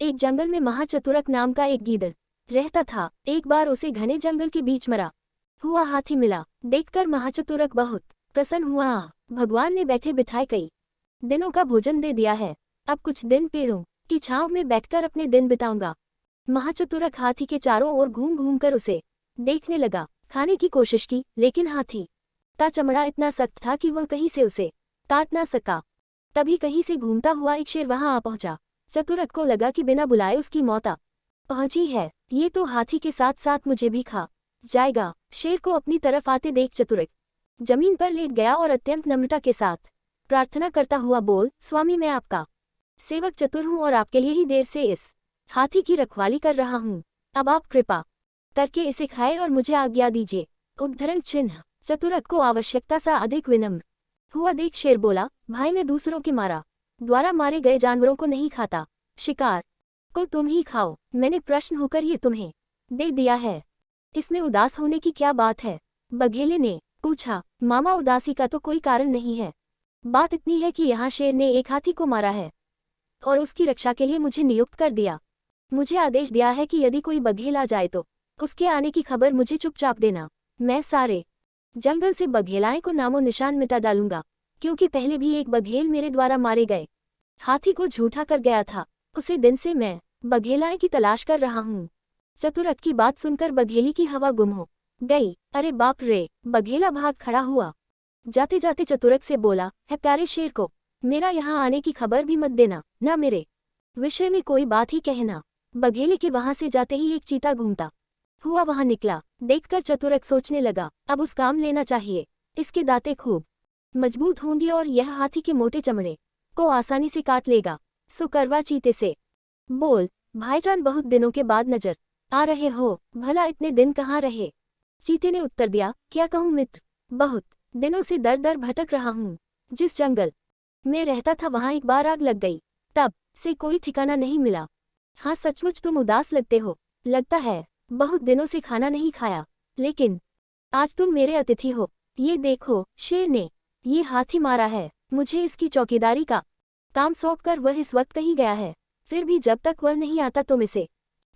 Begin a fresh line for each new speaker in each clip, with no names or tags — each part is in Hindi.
एक जंगल में महाचतुरक नाम का एक गीदड़ रहता था। एक बार उसे घने जंगल के बीच मरा हुआ हाथी मिला। देखकर महाचतुरक बहुत प्रसन्न हुआ। भगवान ने बैठे बिठाए कई दिनों का भोजन दे दिया है, अब कुछ दिन पेड़ों की छांव में बैठकर अपने दिन बिताऊंगा। महाचतुरक हाथी के चारों ओर घूम घूम कर उसे देखने लगा। खाने की कोशिश की, लेकिन हाथी का चमड़ा इतना सख्त था कि वह कहीं से उसे काट ना सका। तभी कहीं से घूमता हुआ एक शेर वहां आ पहुंचा। चतुरक को लगा कि बिना बुलाए उसकी मौत आ पहुंची है, ये तो हाथी के साथ साथ मुझे भी खा जाएगा। शेर को अपनी तरफ आते देख चतुरक जमीन पर लेट गया और अत्यंत नम्रता के साथ प्रार्थना करता हुआ बोल, स्वामी मैं आपका सेवक चतुर हूँ और आपके लिए ही देर से इस हाथी की रखवाली कर रहा हूँ। अब आप कृपा करके इसे खाए और मुझे आज्ञा दीजिए। उद्धरण चिन्ह। चतुरक को आवश्यकता सा अधिक विनम्र हुआ देख शेर बोला, भाई मैं दूसरों के द्वारा मारे गए जानवरों को नहीं खाता, शिकार को तुम ही खाओ। मैंने प्रश्न होकर ये तुम्हें दे दिया है, इसमें उदास होने की क्या बात है? बघेले ने पूछा। मामा उदासी का तो कोई कारण नहीं है, बात इतनी है कि यहाँ शेर ने एक हाथी को मारा है और उसकी रक्षा के लिए मुझे नियुक्त कर दिया। मुझे आदेश दिया है कि यदि कोई बघेल आ जाए तो उसके आने की खबर मुझे चुपचाप देना। मैं सारे जंगल से बघेलाएं को नामो निशान मिटा डालूंगा, क्योंकि पहले भी एक बघेल मेरे द्वारा मारे गए हाथी को झूठा कर गया था। उसे दिन से मैं बघेलाएं की तलाश कर रहा हूँ। चतुरक की बात सुनकर बघेली की हवा गुम हो गई। अरे बाप रे! बघेला भाग खड़ा हुआ। जाते जाते चतुरक से बोला, है प्यारे शेर को मेरा यहाँ आने की खबर भी मत देना, ना मेरे विषय में कोई बात ही कहना। बघेले के वहां से जाते ही एक चीता घूमता हुआ वहां निकला। देखकर चतुरक सोचने लगा, अब उस काम लेना चाहिए। इसके दांतें खूब मजबूत होंगी और यह हाथी के मोटे चमड़े को आसानी से काट लेगा। सो करवा चीते से बोल, भाईजान बहुत दिनों के बाद नजर आ रहे हो, भला इतने दिन कहाँ रहे? चीते ने उत्तर दिया, क्या कहूँ मित्र, बहुत दिनों से दर दर भटक रहा हूँ। जिस जंगल में रहता था वहां एक बार आग लग गई, तब से कोई ठिकाना नहीं मिला। हाँ सचमुच तुम उदास लगते हो, लगता है बहुत दिनों से खाना नहीं खाया, लेकिन आज तुम मेरे अतिथि हो। ये देखो, शेर ने ये हाथी मारा है, मुझे इसकी चौकीदारी का काम सौंपकर वह इस वक्त कहीं गया है। फिर भी जब तक वह नहीं आता तुम इसे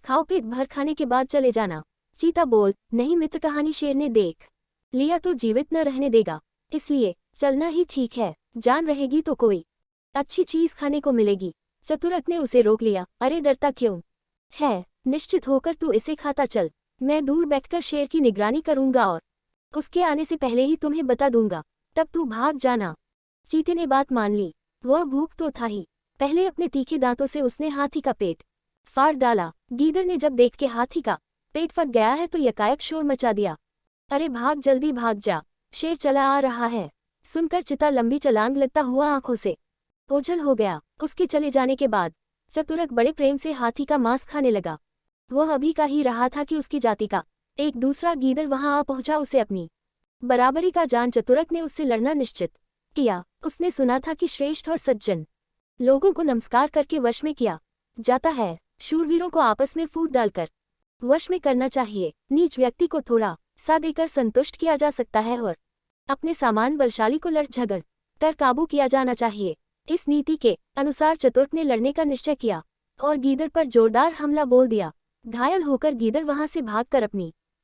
खाओ, पेट भर खाने के बाद चले जाना। चीता बोल, नहीं मित्र, कहानी शेर ने देख लिया तो जीवित न रहने देगा, इसलिए चलना ही ठीक है। जान रहेगी तो कोई अच्छी चीज खाने को मिलेगी। चतुरक ने उसे रोक लिया। अरे डरता क्यों है, निश्चित होकर तू इसे खाता चल। मैं दूर बैठकर शेर की निगरानी करूंगा और उसके आने से पहले ही तुम्हें बता दूंगा, तब तू भाग जाना। चीते ने बात मान ली। वह भूख तो था ही, पहले अपने तीखे दांतों से उसने हाथी का पेट फाड़ डाला। गीदड़ ने जब देख के हाथी का पेट फट गया है तो यकायक शोर मचा दिया। अरे भाग, जल्दी भाग जा, शेर चला आ रहा है। सुनकर चिता लंबी छलांग लगता हुआ आंखों से ओझल हो गया। उसके चले जाने के बाद चतुरक बड़े प्रेम से हाथी का मांस खाने लगा। वह अभी का ही रहा था कि उसकी जाति का एक दूसरा गीदड़ वहां आ पहुंचा उसे अपनी बराबरी का जान चतुरक ने उससे लड़ना निश्चित किया। उसने सुना था कि श्रेष्ठ और सज्जन लोगों को नमस्कार करके वश में किया जाता है, शूरवीरों को आपस में फूट डालकर वश में करना चाहिए। नीच व्यक्ति को थोड़ा सा देकर संतुष्ट किया जा सकता है और अपने सामान बलशाली को लड़ झगड़ कर काबू किया जाना चाहिए। इस नीति के अनुसार चतुर्क ने लड़ने का निश्चय किया और गीदड़ पर जोरदार हमला बोल दिया। घायल होकर गीदड़ वहां से भागकर अपनी